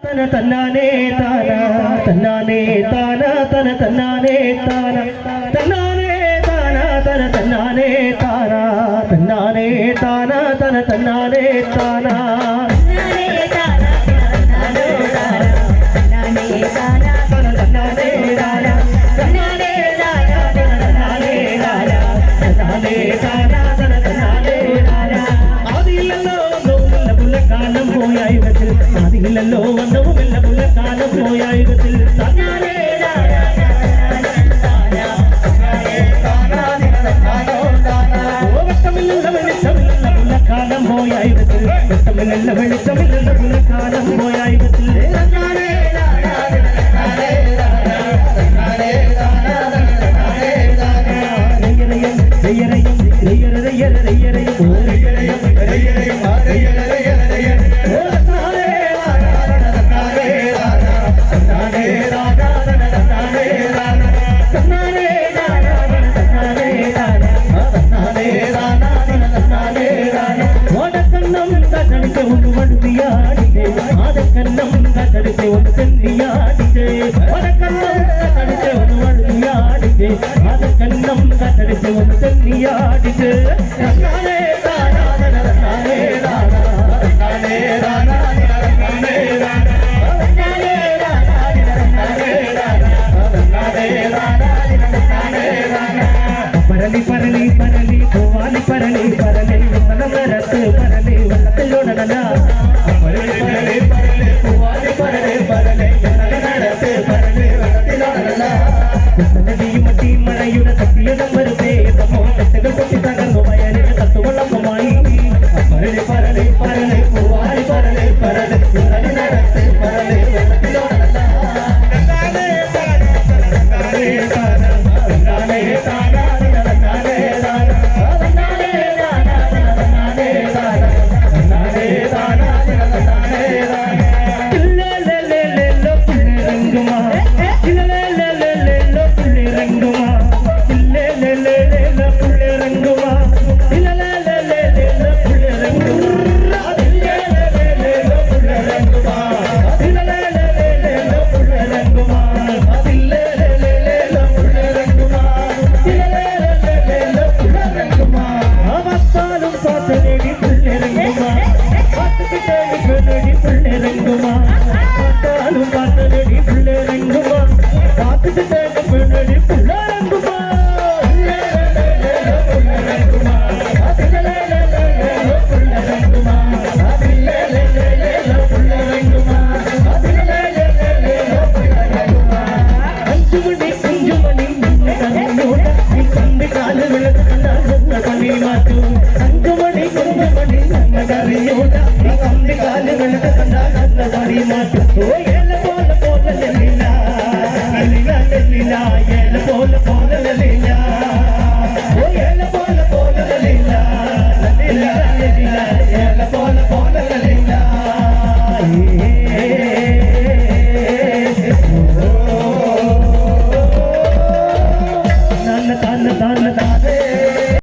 തന തന്നാനേ താന തന്നാനേ താന തന തന്നാനേ താന തന്നാനേ താന തന തന്നാനേ താന തന്നാനേ താന തന തന്നാനേ താന അതില്ലല്ലോ വന്നവുമില്ല പുലക്കാലം പോയായുഗത്തിൽ വെട്ടമില്ല വെളിച്ചമില്ല പുലക്കാലം പോയായുഗത്തിൽ വെട്ടമില്ല വെളിച്ചമില്ല പുലക്കാലം പോയായുഗത്തിൽ പരലി പരലി പരലി പോവാലി പരലി പരലി വനമരത്ത് പരലി വനത്തിലോടനല്ല പരലി പരലി പരലി പോവാലി പരലി പരലി വനമരത്ത് പരലി വനത്തിലോടനല്ല നദിയും മത്തി മഴയുടെ തട്ടിയിടം വരുത്തേ തെറ്റുകൾ പൊട്ടി തകർന്നു വയലിന് തത്തുവള്ളമായി പരലി പരലി പരലി പോവാലി പരലി പരലി വനമരത്ത് പരലി വനത്തിലോടനല്ല Oh,